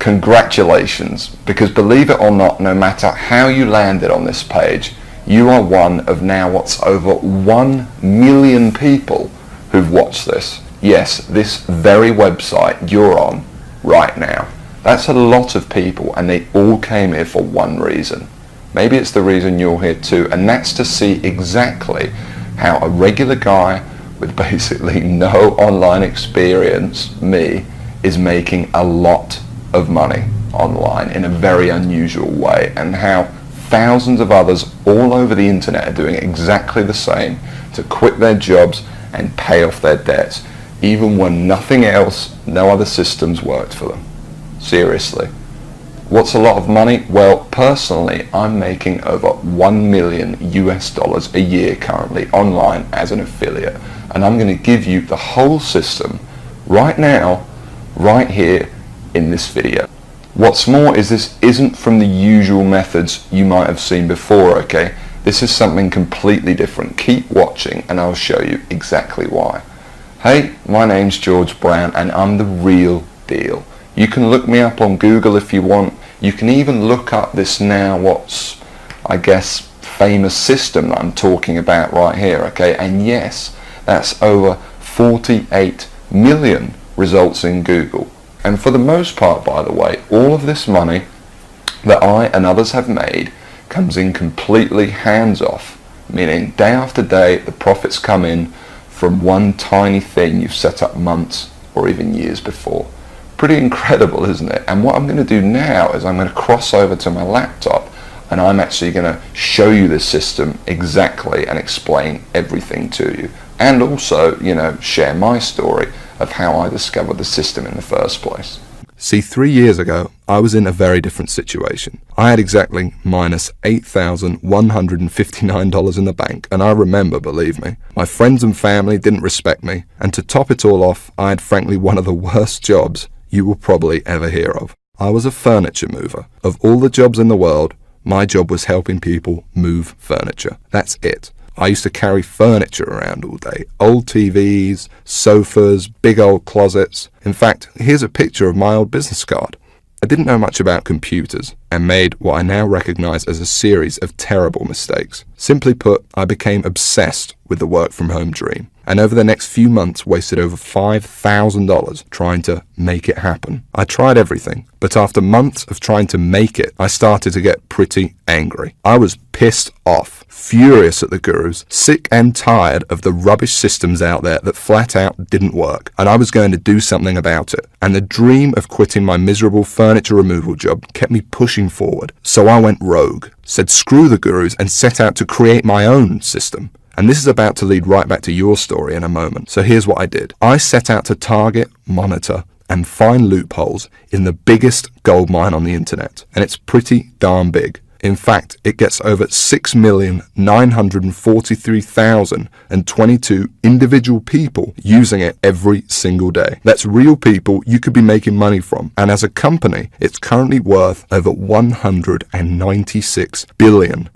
congratulations, because believe it or not, no matter how you landed on this page, you are one of now what's over 1 million people who've watched this. Yes, this very website you're on right now. That's a lot of people, and they all came here for one reason. Maybe it's the reason you're here too, and that's to see exactly how a regular guy with basically no online experience, me, is making a lot of money online in a very unusual way, and how thousands of others all over the internet are doing exactly the same to quit their jobs and pay off their debts, even when nothing else, no other systems worked for them. Seriously. What's a lot of money? Well, personally, I'm making over $1 million US a year currently online as an affiliate, and I'm going to give you the whole system right now, right here in this video. What's more is this isn't from the usual methods you might have seen before, okay? This is something completely different. Keep watching and I'll show you exactly why. Hey, my name's George Brown and I'm the real deal. You can look me up on Google if you want. You can even look up this now what's, I guess, famous system that I'm talking about right here, okay? And yes, that's over 48 million results in Google. And for the most part, by the way, all of this money that I and others have made comes in completely hands-off, meaning day after day the profits come in from one tiny thing you've set up months or even years before. Pretty incredible, isn't it? And what I'm going to do now is I'm going to cross over to my laptop and I'm actually going to show you this system exactly and explain everything to you. And also, you know, share my story of how I discovered the system in the first place. See, 3 years ago, I was in a very different situation. I had exactly minus $8,159 in the bank, and I remember, believe me, my friends and family didn't respect me, and to top it all off, I had frankly one of the worst jobs you will probably ever hear of. I was a furniture mover. Of all the jobs in the world, my job was helping people move furniture. That's it. I used to carry furniture around all day. Old TVs, sofas, big old closets. In fact, here's a picture of my old business card. I didn't know much about computers and made what I now recognize as a series of terrible mistakes. Simply put, I became obsessed with the work from home dream, and over the next few months wasted over $5,000 trying to make it happen. I tried everything, but after months of trying to make it, I started to get pretty angry. I was pissed off, furious at the gurus, sick and tired of the rubbish systems out there that flat out didn't work, and I was going to do something about it. And the dream of quitting my miserable furniture removal job kept me pushing forward. So I went rogue, said screw the gurus, and set out to create my own system. And this is about to lead right back to your story in a moment. So here's what I did. I set out to target, monitor, and find loopholes in the biggest gold mine on the internet. And it's pretty darn big. In fact, it gets over 6,943,022 individual people using it every single day. That's real people you could be making money from. And as a company, it's currently worth over $196 billion.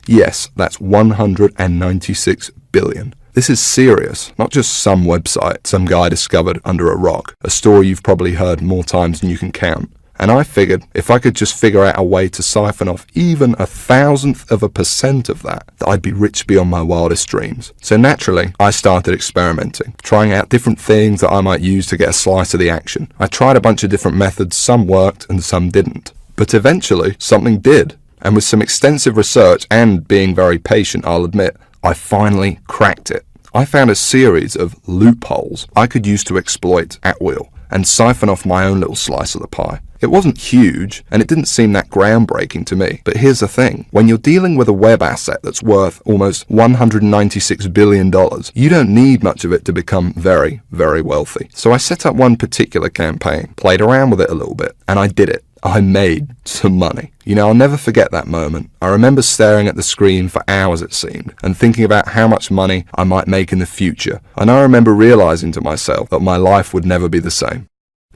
Yes, that's 196 billion. This is serious, not just some website some guy discovered under a rock, a story you've probably heard more times than you can count. And I figured if I could just figure out a way to siphon off even 1,000% of that I'd be rich beyond my wildest dreams. So naturally, I started experimenting, trying out different things that I might use to get a slice of the action. I tried a bunch of different methods, some worked and some didn't. But eventually, something did. And with some extensive research and being very patient, I'll admit, I finally cracked it. I found a series of loopholes I could use to exploit at will and siphon off my own little slice of the pie. It wasn't huge, and it didn't seem that groundbreaking to me. But here's the thing. When you're dealing with a web asset that's worth almost $196 billion, you don't need much of it to become very, very wealthy. So I set up one particular campaign, played around with it a little bit, and I did it. I made some money. You know, I'll never forget that moment. I remember staring at the screen for hours, it seemed, and thinking about how much money I might make in the future. And I remember realizing to myself that my life would never be the same.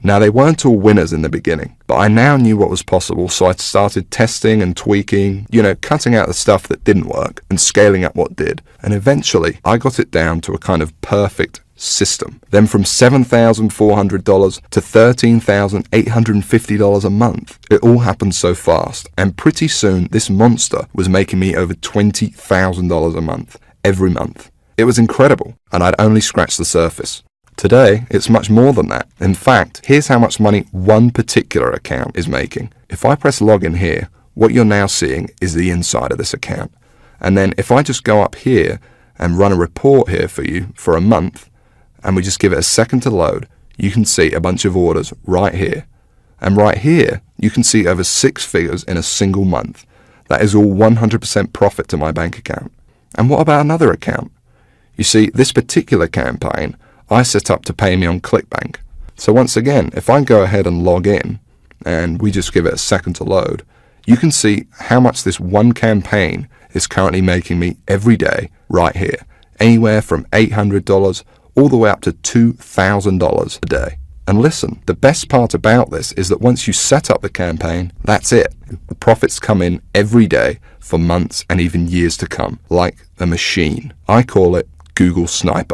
Now, they weren't all winners in the beginning, but I now knew what was possible, so I started testing and tweaking, cutting out the stuff that didn't work and scaling up what did. And eventually, I got it down to a kind of perfect system. Then from $7,400 to $13,850 a month. It all happened so fast, and pretty soon this monster was making me over $20,000 a month, every month. It was incredible, and I'd only scratched the surface. Today, it's much more than that. In fact, here's how much money one particular account is making. If I press login here, what you're now seeing is the inside of this account. And then if I just go up here and run a report here for you for a month, and we just give it a second to load, you can see a bunch of orders right here. And right here, you can see over 6 figures in a single month. That is all 100% profit to my bank account. And what about another account? You see, this particular campaign I set up to pay me on ClickBank. So once again, if I go ahead and log in, and we just give it a second to load, you can see how much this one campaign is currently making me every day right here. Anywhere from $800 all the way up to $2,000 a day. And listen, the best part about this is that once you set up the campaign, that's it. The profits come in every day for months and even years to come, like a machine. I call it Google Sniper.